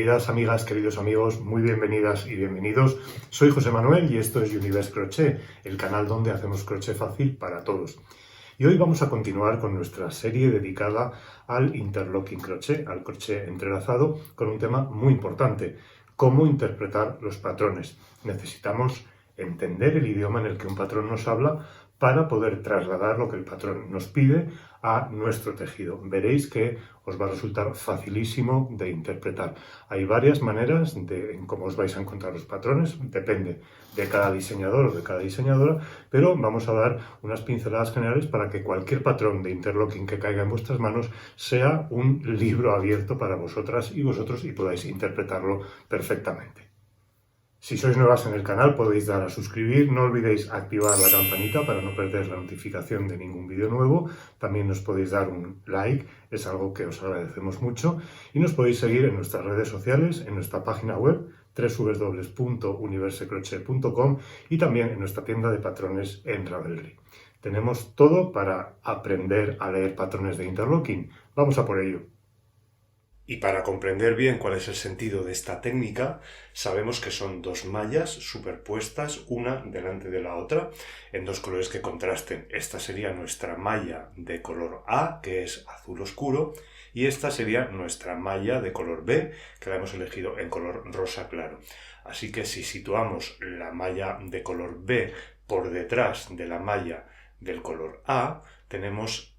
Queridas amigas, queridos amigos, muy bienvenidas y bienvenidos. Soy José Manuel y esto es Universe Crochet, el canal donde hacemos crochet fácil para todos. Y hoy vamos a continuar con nuestra serie dedicada al interlocking crochet, al crochet entrelazado, con un tema muy importante: cómo interpretar los patrones. Necesitamos entender el idioma en el que un patrón nos habla para poder trasladar lo que el patrón nos pide a nuestro tejido. Veréis que os va a resultar facilísimo de interpretar. Hay varias maneras en cómo os vais a encontrar los patrones, depende de cada diseñador o de cada diseñadora, pero vamos a dar unas pinceladas generales para que cualquier patrón de interlocking que caiga en vuestras manos sea un libro abierto para vosotras y vosotros y podáis interpretarlo perfectamente. Si sois nuevas en el canal podéis dar a suscribir, no olvidéis activar la campanita para no perder la notificación de ningún vídeo nuevo. También nos podéis dar un like, es algo que os agradecemos mucho. Y nos podéis seguir en nuestras redes sociales, en nuestra página web www.universecrochet.com y también en nuestra tienda de patrones en Ravelry. Tenemos todo para aprender a leer patrones de interlocking. Vamos a por ello. Y para comprender bien cuál es el sentido de esta técnica, sabemos que son dos mallas superpuestas una delante de la otra en dos colores que contrasten. Esta sería nuestra malla de color A, que es azul oscuro, y esta sería nuestra malla de color B, que la hemos elegido en color rosa claro. Así que si situamos la malla de color B por detrás de la malla del color A, tenemos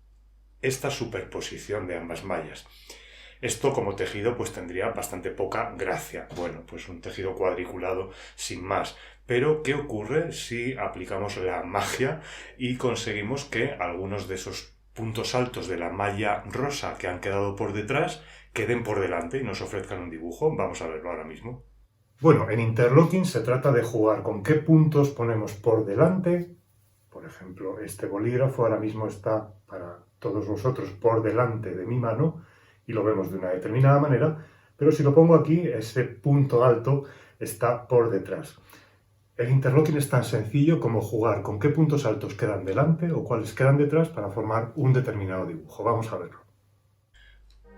esta superposición de ambas mallas. Esto como tejido pues tendría bastante poca gracia. Bueno, pues un tejido cuadriculado sin más. Pero ¿qué ocurre si aplicamos la magia y conseguimos que algunos de esos puntos altos de la malla rosa que han quedado por detrás queden por delante y nos ofrezcan un dibujo? Vamos a verlo ahora mismo. Bueno, en interlocking se trata de jugar con qué puntos ponemos por delante. Por ejemplo, este bolígrafo ahora mismo está para todos vosotros por delante de mi mano y lo vemos de una determinada manera, pero si lo pongo aquí, ese punto alto está por detrás. El interlocking es tan sencillo como jugar con qué puntos altos quedan delante o cuáles quedan detrás para formar un determinado dibujo. Vamos a verlo.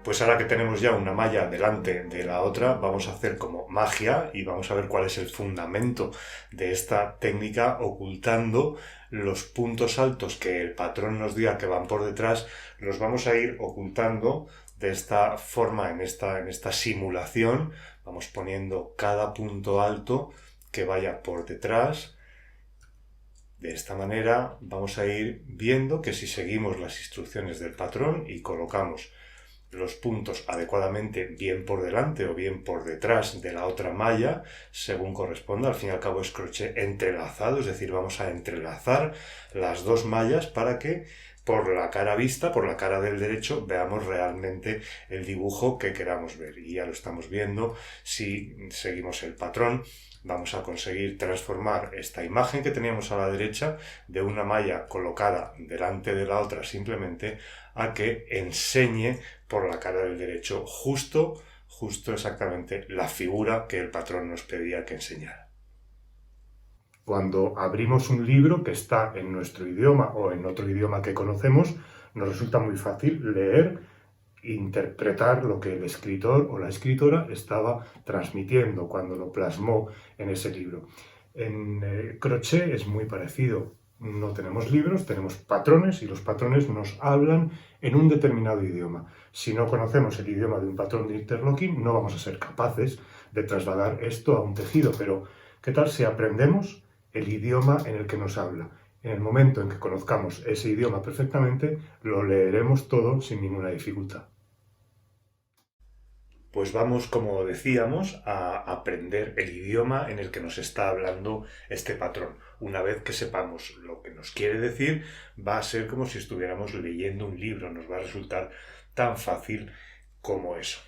Pues ahora que tenemos ya una malla delante de la otra, vamos a hacer como magia y vamos a ver cuál es el fundamento de esta técnica, ocultando los puntos altos que el patrón nos diga que van por detrás. Los vamos a ir ocultando de esta forma, en esta simulación. Vamos poniendo cada punto alto que vaya por detrás. De esta manera vamos a ir viendo que si seguimos las instrucciones del patrón y colocamos los puntos adecuadamente bien por delante o bien por detrás de la otra malla, según corresponda, al fin y al cabo es crochet entrelazado, es decir, vamos a entrelazar las dos mallas para que por la cara vista, por la cara del derecho, veamos realmente el dibujo que queramos ver. Y ya lo estamos viendo. Si seguimos el patrón, vamos a conseguir transformar esta imagen que teníamos a la derecha de una malla colocada delante de la otra simplemente a que enseñe por la cara del derecho justo exactamente la figura que el patrón nos pedía que enseñara. Cuando abrimos un libro que está en nuestro idioma o en otro idioma que conocemos, nos resulta muy fácil leer e interpretar lo que el escritor o la escritora estaba transmitiendo cuando lo plasmó en ese libro. En crochet es muy parecido. No tenemos libros, tenemos patrones y los patrones nos hablan en un determinado idioma. Si no conocemos el idioma de un patrón de interlocking, no vamos a ser capaces de trasladar esto a un tejido. Pero, ¿qué tal si aprendemos el idioma en el que nos habla? En el momento en que conozcamos ese idioma perfectamente, lo leeremos todo sin ninguna dificultad. Pues vamos, como decíamos, a aprender el idioma en el que nos está hablando este patrón. Una vez que sepamos lo que nos quiere decir, va a ser como si estuviéramos leyendo un libro. Nos va a resultar tan fácil como eso.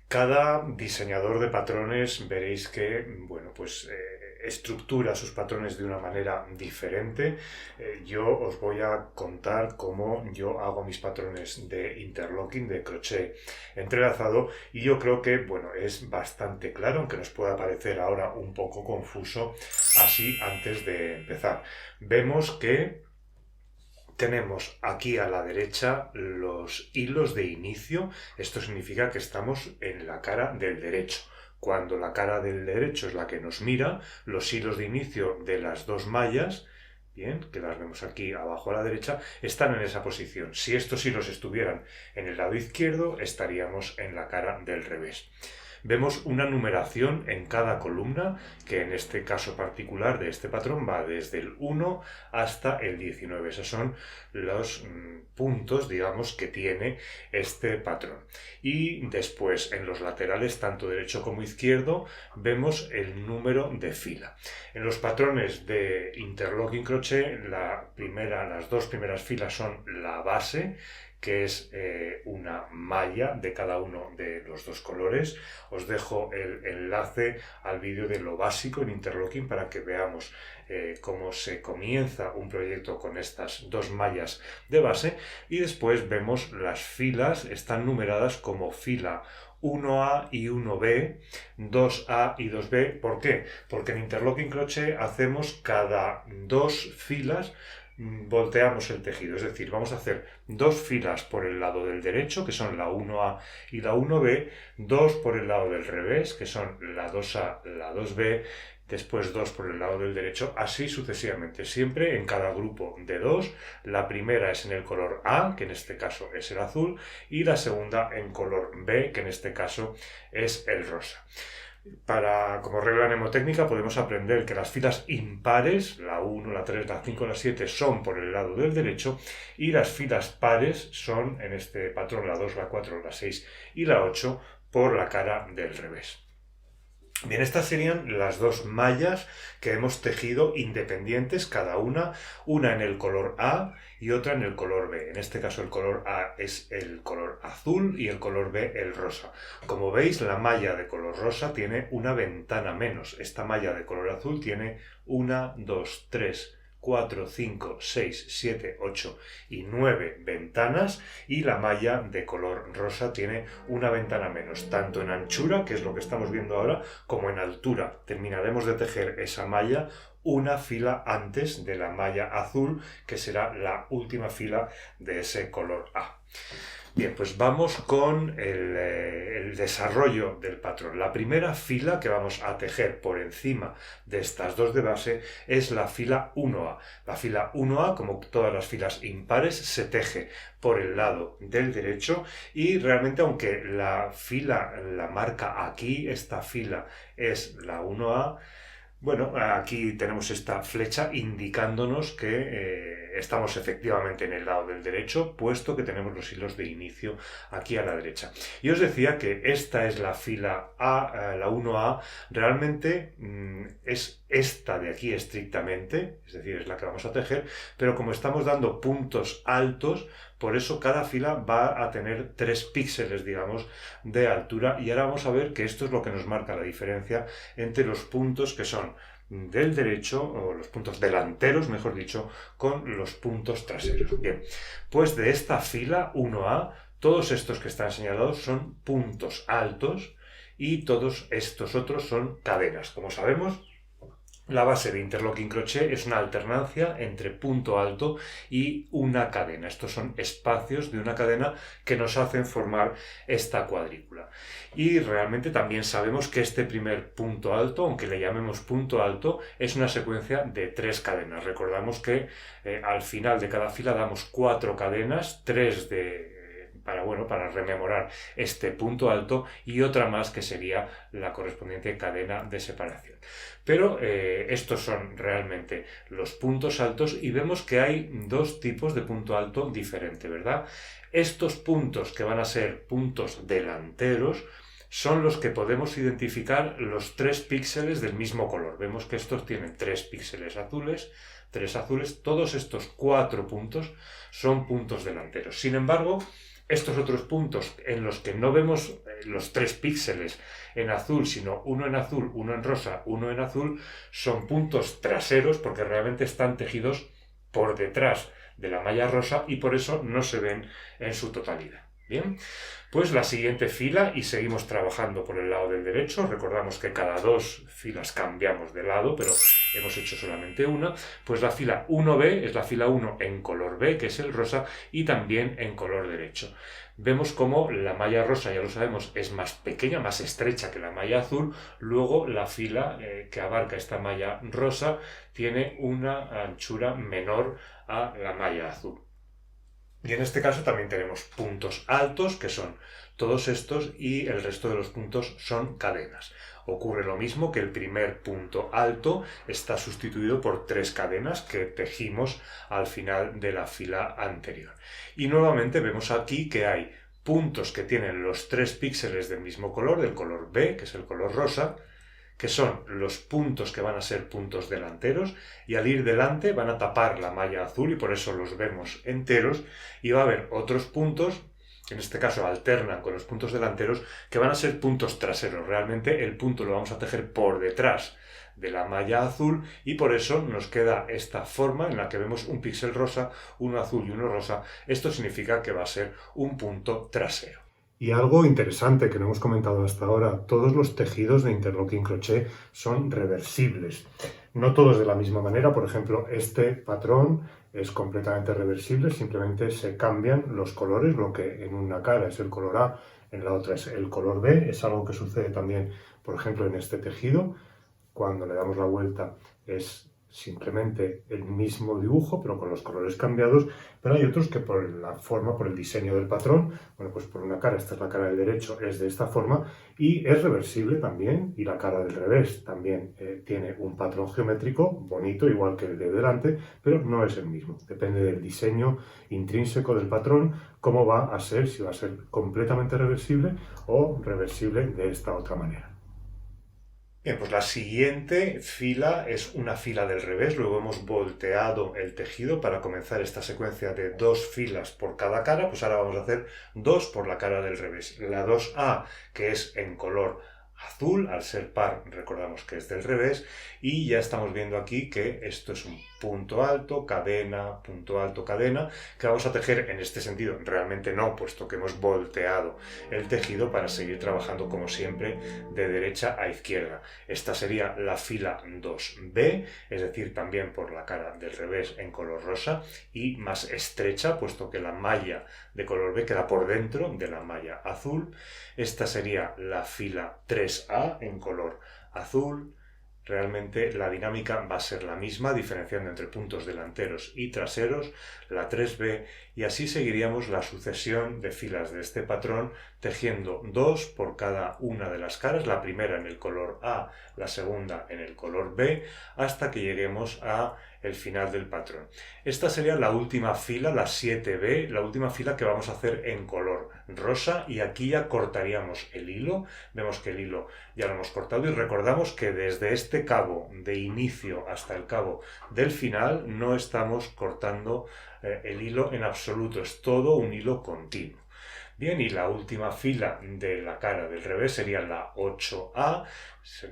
Cada diseñador de patrones veréis que, bueno, pues estructura sus patrones de una manera diferente. Yo os voy a contar cómo yo hago mis patrones de interlocking, de crochet entrelazado, y yo creo que, bueno, es bastante claro, aunque nos pueda parecer ahora un poco confuso, así antes de empezar. Vemos que tenemos aquí a la derecha los hilos de inicio. Esto significa que estamos en la cara del derecho. cuando la cara del derecho es la que nos mira, los hilos de inicio de las dos mallas, bien, que las vemos aquí abajo a la derecha, están en esa posición. Si estos hilos estuvieran en el lado izquierdo, estaríamos en la cara del revés. Vemos una numeración en cada columna, que en este caso particular de este patrón va desde el 1 hasta el 19. Esos son los puntos, digamos, que tiene este patrón. Y después, en los laterales, tanto derecho como izquierdo, vemos el número de fila. En los patrones de interlocking crochet, las dos primeras filas son la base, que es una malla de cada uno de los dos colores. Os dejo el enlace al vídeo de lo básico en interlocking para que veamos cómo se comienza un proyecto con estas dos mallas de base. Y después vemos las filas, están numeradas como fila 1A y 1B, 2A y 2B. ¿Por qué? Porque en interlocking crochet hacemos cada dos filas, volteamos el tejido, es decir, vamos a hacer dos filas por el lado del derecho, que son la 1A y la 1B, dos por el lado del revés, que son la 2A, la 2B, después dos por el lado del derecho, así sucesivamente, siempre en cada grupo de dos. La primera es en el color A, que en este caso es el azul, y la segunda en color B, que en este caso es el rosa. Como regla mnemotécnica podemos aprender que las filas impares, la 1, la 3, la 5, la 7, son por el lado del derecho y las filas pares son, en este patrón, la 2, la 4, la 6 y la 8 por la cara del revés. Bien, estas serían las dos mallas que hemos tejido independientes, cada una en el color A y otra en el color B. En este caso el color A es el color azul y el color B el rosa. Como veis, la malla de color rosa tiene una ventana menos. Esta malla de color azul tiene 1, 2, 3, 4, 5, 6, 7, 8 y 9 ventanas, y la malla de color rosa tiene una ventana menos, tanto en anchura, que es lo que estamos viendo ahora, como en altura. Terminaremos de tejer esa malla una fila antes de la malla azul, que será la última fila de ese color A. Bien, pues vamos con el desarrollo del patrón. La primera fila que vamos a tejer por encima de estas dos de base es la fila 1A. La fila 1A, como todas las filas impares, se teje por el lado del derecho y realmente, aunque la marca aquí, esta fila es la 1A, bueno, aquí tenemos esta flecha indicándonos que estamos efectivamente en el lado del derecho, puesto que tenemos los hilos de inicio aquí a la derecha. Y os decía que esta es la fila A, la 1A, realmente es esta de aquí estrictamente, es decir, es la que vamos a tejer, pero como estamos dando puntos altos, por eso cada fila va a tener 3 píxeles, digamos, de altura. Y ahora vamos a ver que esto es lo que nos marca la diferencia entre los puntos que son del derecho, o los puntos delanteros, mejor dicho, con los puntos traseros. Bien, pues de esta fila 1A, todos estos que están señalados son puntos altos y todos estos otros son cadenas. Como sabemos, la base de interlocking crochet es una alternancia entre punto alto y una cadena. Estos son espacios de una cadena que nos hacen formar esta cuadrícula. Y realmente también sabemos que este primer punto alto, aunque le llamemos punto alto, es una secuencia de 3 cadenas. Recordamos que al final de cada fila damos 4 cadenas, 3 para rememorar este punto alto y otra más que sería la correspondiente cadena de separación. Pero estos son realmente los puntos altos y vemos que hay dos tipos de punto alto diferente, ¿verdad? Estos puntos que van a ser puntos delanteros son los que podemos identificar los 3 píxeles del mismo color. Vemos que estos tienen 3 píxeles azules, 3 azules. Todos estos 4 puntos son puntos delanteros. Sin embargo, estos otros puntos en los que no vemos los 3 píxeles en azul, sino uno en azul, uno en rosa, uno en azul, son puntos traseros porque realmente están tejidos por detrás de la malla rosa y por eso no se ven en su totalidad. Bien, pues la siguiente fila y seguimos trabajando por el lado del derecho. Recordamos que cada 2 filas cambiamos de lado, pero hemos hecho solamente una. Pues la fila 1B es la fila 1 en color B, que es el rosa, y también en color derecho. Vemos como la malla rosa, ya lo sabemos, es más pequeña, más estrecha que la malla azul. Luego la fila que abarca esta malla rosa tiene una anchura menor a la malla azul. Y en este caso también tenemos puntos altos, que son todos estos, y el resto de los puntos son cadenas. Ocurre lo mismo que el primer punto alto está sustituido por 3 cadenas que tejimos al final de la fila anterior. Y nuevamente vemos aquí que hay puntos que tienen los 3 píxeles del mismo color, del color B, que es el color rosa, que son los puntos que van a ser puntos delanteros, y al ir delante van a tapar la malla azul y por eso los vemos enteros, y va a haber otros puntos, en este caso alternan con los puntos delanteros, que van a ser puntos traseros. Realmente el punto lo vamos a tejer por detrás de la malla azul y por eso nos queda esta forma en la que vemos un píxel rosa, uno azul y uno rosa. Esto significa que va a ser un punto trasero. Y algo interesante que no hemos comentado hasta ahora, todos los tejidos de interlocking crochet son reversibles. No todos de la misma manera, por ejemplo, este patrón es completamente reversible, simplemente se cambian los colores, lo que en una cara es el color A, en la otra es el color B, es algo que sucede también, por ejemplo, en este tejido. Cuando le damos la vuelta es simplemente el mismo dibujo, pero con los colores cambiados, pero hay otros que por la forma, por el diseño del patrón, bueno, pues por una cara, esta es la cara del derecho, es de esta forma, y es reversible también, y la cara del revés también tiene un patrón geométrico bonito, igual que el de delante, pero no es el mismo, depende del diseño intrínseco del patrón, cómo va a ser, si va a ser completamente reversible o reversible de esta otra manera. Bien, pues la siguiente fila es una fila del revés, luego hemos volteado el tejido para comenzar esta secuencia de 2 filas por cada cara, pues ahora vamos a hacer 2 por la cara del revés. La 2A, que es en color azul, al ser par recordamos que es del revés, y ya estamos viendo aquí que esto es un punto alto, cadena, que vamos a tejer en este sentido. Realmente no, puesto que hemos volteado el tejido para seguir trabajando como siempre de derecha a izquierda. Esta sería la fila 2B, es decir, también por la cara del revés en color rosa y más estrecha, puesto que la malla de color B queda por dentro de la malla azul. Esta sería la fila 3A en color azul. Realmente la dinámica va a ser la misma, diferenciando entre puntos delanteros y traseros, la 3B, y así seguiríamos la sucesión de filas de este patrón, tejiendo 2 por cada una de las caras, la primera en el color A, la segunda en el color B, hasta que lleguemos a el final del patrón. Esta sería la última fila, la 7B, la última fila que vamos a hacer en color rosa, y aquí ya cortaríamos el hilo. Vemos que el hilo ya lo hemos cortado y recordamos que desde este cabo de inicio hasta el cabo del final no estamos cortando el hilo en absoluto, es todo un hilo continuo. Bien, y la última fila de la cara del revés sería la 8A.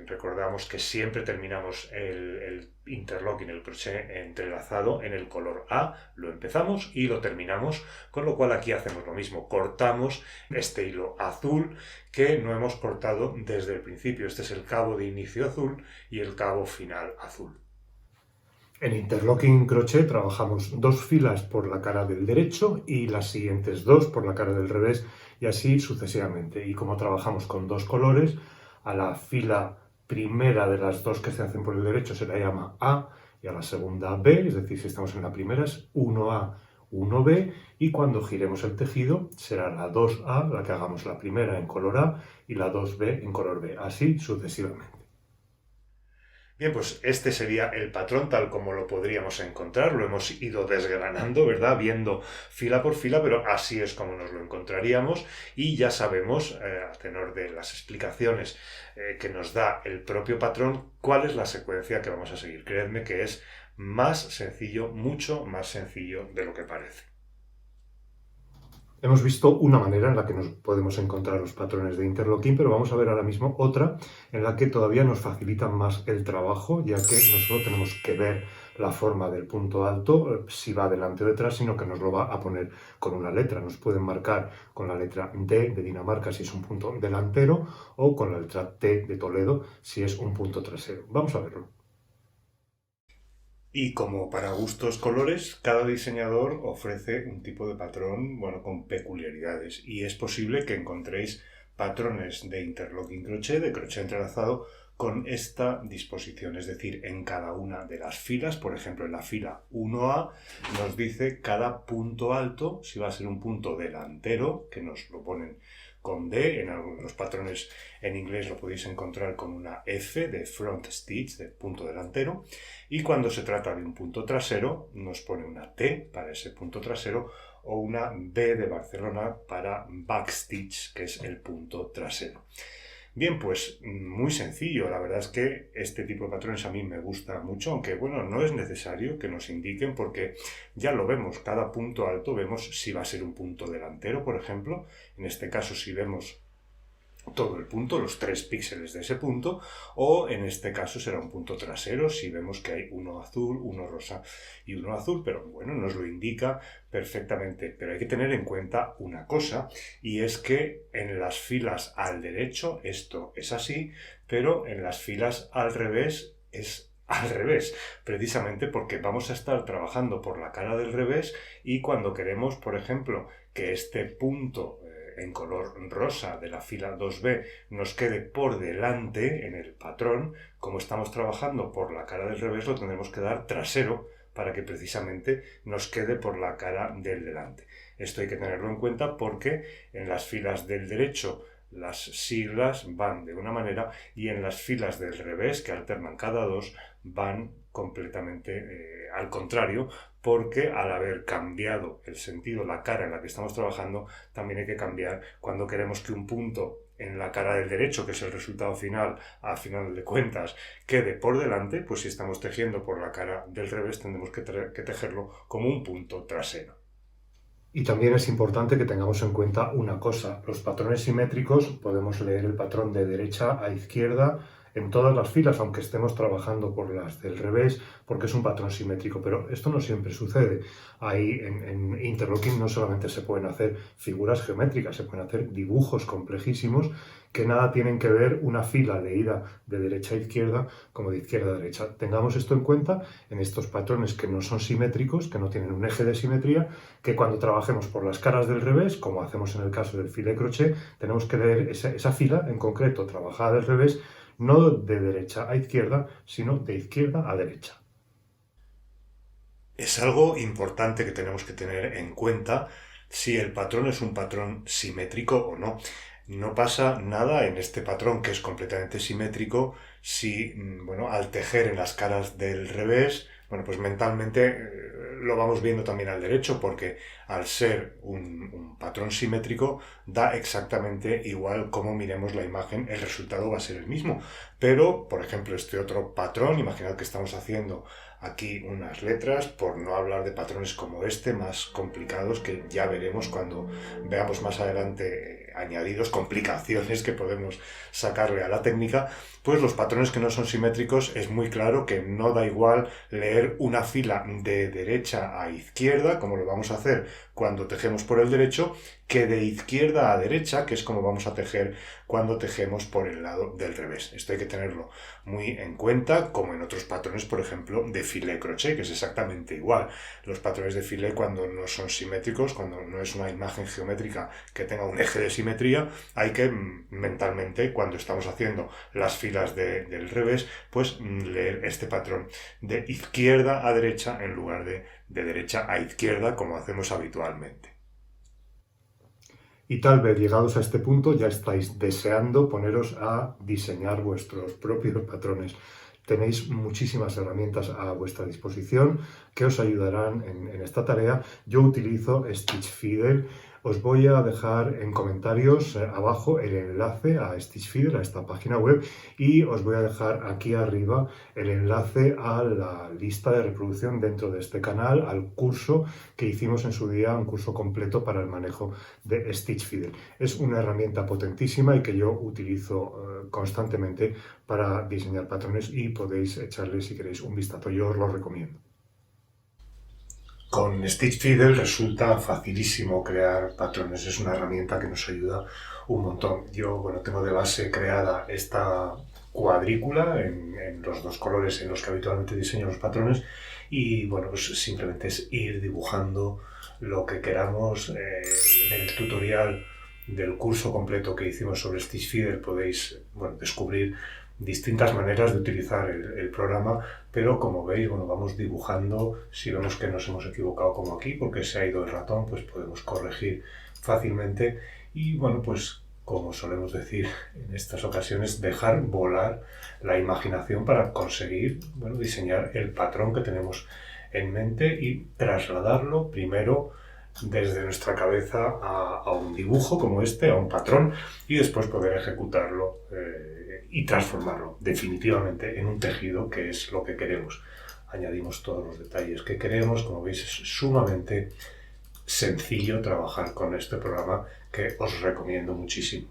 Recordamos que siempre terminamos el interlocking, el crochet entrelazado en el color A. Lo empezamos y lo terminamos, con lo cual aquí hacemos lo mismo. Cortamos este hilo azul que no hemos cortado desde el principio. Este es el cabo de inicio azul y el cabo final azul. En interlocking crochet trabajamos 2 filas por la cara del derecho y las siguientes 2 por la cara del revés, y así sucesivamente. Y como trabajamos con 2 colores, a la fila primera de las 2 que se hacen por el derecho se la llama A, y a la segunda B, es decir, si estamos en la primera es 1A, 1B, y cuando giremos el tejido será la 2A, la que hagamos la primera en color A, y la 2B en color B, así sucesivamente. Bien, pues este sería el patrón tal como lo podríamos encontrar. Lo hemos ido desgranando, ¿verdad? Viendo fila por fila, pero así es como nos lo encontraríamos. Y ya sabemos, a tenor de las explicaciones que nos da el propio patrón, cuál es la secuencia que vamos a seguir. Creedme que es más sencillo, mucho más sencillo de lo que parece. Hemos visto una manera en la que nos podemos encontrar los patrones de interlocking, pero vamos a ver ahora mismo otra en la que todavía nos facilita más el trabajo, ya que no solo tenemos que ver la forma del punto alto, si va delante o detrás, sino que nos lo va a poner con una letra. Nos pueden marcar con la letra D de Dinamarca si es un punto delantero o con la letra T de Toledo si es un punto trasero. Vamos a verlo. Y como para gustos colores, cada diseñador ofrece un tipo de patrón, bueno, con peculiaridades. Y es posible que encontréis patrones de interlocking crochet, de crochet entrelazado, con esta disposición. Es decir, en cada una de las filas, por ejemplo, en la fila 1A, nos dice cada punto alto, si va a ser un punto delantero, que nos lo ponen con D, en algunos patrones en inglés lo podéis encontrar con una F de front stitch, de punto delantero, y cuando se trata de un punto trasero nos pone una T para ese punto trasero o una B de Barcelona para backstitch, que es el punto trasero. Bien, pues muy sencillo, la verdad es que este tipo de patrones a mí me gusta mucho, aunque bueno, no es necesario que nos indiquen porque ya lo vemos, cada punto alto vemos si va a ser un punto delantero, por ejemplo, en este caso si vemos todo el punto, los 3 píxeles de ese punto, o en este caso será un punto trasero si vemos que hay uno azul, uno rosa y uno azul, pero bueno, nos lo indica perfectamente. Pero hay que tener en cuenta una cosa, y es que en las filas al derecho esto es así, pero en las filas al revés es al revés, precisamente porque vamos a estar trabajando por la cara del revés y cuando queremos, por ejemplo, que este punto en color rosa de la fila 2B nos quede por delante en el patrón, como estamos trabajando por la cara del revés lo tendremos que dar trasero para que precisamente nos quede por la cara del delante. Esto hay que tenerlo en cuenta porque en las filas del derecho las siglas van de una manera y en las filas del revés, que alternan cada dos, van completamente al contrario, porque al haber cambiado el sentido, la cara en la que estamos trabajando, también hay que cambiar cuando queremos que un punto en la cara del derecho, que es el resultado final, a final de cuentas, quede por delante, pues si estamos tejiendo por la cara del revés, tendremos que tejerlo como un punto trasero. Y también es importante que tengamos en cuenta una cosa, los patrones simétricos podemos leer el patrón de derecha a izquierda en todas las filas, aunque estemos trabajando por las del revés, porque es un patrón simétrico, pero esto no siempre sucede. Ahí en interlocking no solamente se pueden hacer figuras geométricas, se pueden hacer dibujos complejísimos que nada tienen que ver una fila leída de derecha a izquierda como de izquierda a derecha. Tengamos esto en cuenta en estos patrones que no son simétricos, que no tienen un eje de simetría, que cuando trabajemos por las caras del revés, como hacemos en el caso del filet crochet, tenemos que leer esa fila en concreto trabajada del revés, no de derecha a izquierda, sino de izquierda a derecha. Es algo importante que tenemos que tener en cuenta si el patrón es un patrón simétrico o no. No pasa nada en este patrón que es completamente simétrico si, bueno, al tejer en las caras del revés, bueno, pues mentalmente lo vamos viendo también al derecho porque al ser un patrón simétrico da exactamente igual cómo miremos la imagen, el resultado va a ser el mismo. Pero, por ejemplo, este otro patrón, imaginad que estamos haciendo aquí unas letras, por no hablar de patrones como este, más complicados, que ya veremos cuando veamos más adelante añadidos, complicaciones que podemos sacarle a la técnica, pues los patrones que no son simétricos es muy claro que no da igual leer una fila de derecha a izquierda, como lo vamos a hacer cuando tejemos por el derecho, que de izquierda a derecha, que es como vamos a tejer cuando tejemos por el lado del revés. Esto hay que tenerlo muy en cuenta, como en otros patrones, por ejemplo, de filet crochet, que es exactamente igual. Los patrones de filet, cuando no son simétricos, cuando no es una imagen geométrica que tenga un eje de simetría, hay que mentalmente, cuando estamos haciendo las filas del revés, pues leer este patrón de izquierda a derecha en lugar de derecha a izquierda, como hacemos habitualmente. Y tal vez llegados a este punto ya estáis deseando poneros a diseñar vuestros propios patrones. Tenéis muchísimas herramientas a vuestra disposición que os ayudarán en esta tarea. Yo utilizo Stitch Fiddle. Os voy a dejar en comentarios abajo el enlace a Stitch Feeder, a esta página web, y os voy a dejar aquí arriba el enlace a la lista de reproducción dentro de este canal, al curso que hicimos en su día, un curso completo para el manejo de Stitch Feeder. Es una herramienta potentísima y que yo utilizo constantemente para diseñar patrones y podéis echarle, si queréis, un vistazo. Yo os lo recomiendo. Con Stitch Feeder resulta facilísimo crear patrones, es una herramienta que nos ayuda un montón. Yo, bueno, tengo de base creada esta cuadrícula en los dos colores en los que habitualmente diseño los patrones y, bueno, pues simplemente es ir dibujando lo que queramos. En el tutorial del curso completo que hicimos sobre Stitch Feeder podéis, bueno, descubrir distintas maneras de utilizar el programa, pero como veis, bueno, vamos dibujando. Si vemos que nos hemos equivocado como aquí porque se ha ido el ratón, pues podemos corregir fácilmente y, bueno, pues como solemos decir en estas ocasiones, dejar volar la imaginación para conseguir, bueno, diseñar el patrón que tenemos en mente y trasladarlo primero desde nuestra cabeza a un dibujo como este, a un patrón, y después poder ejecutarlo y transformarlo definitivamente en un tejido, que es lo que queremos. Añadimos todos los detalles que queremos. Como veis, es sumamente sencillo trabajar con este programa que os recomiendo muchísimo.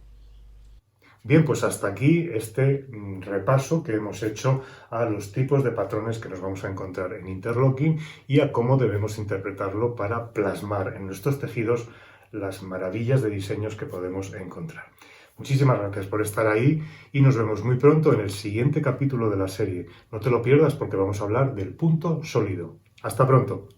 Bien, pues hasta aquí este repaso que hemos hecho a los tipos de patrones que nos vamos a encontrar en Interlocking y a cómo debemos interpretarlo para plasmar en nuestros tejidos las maravillas de diseños que podemos encontrar. Muchísimas gracias por estar ahí y nos vemos muy pronto en el siguiente capítulo de la serie. No te lo pierdas porque vamos a hablar del punto sólido. ¡Hasta pronto!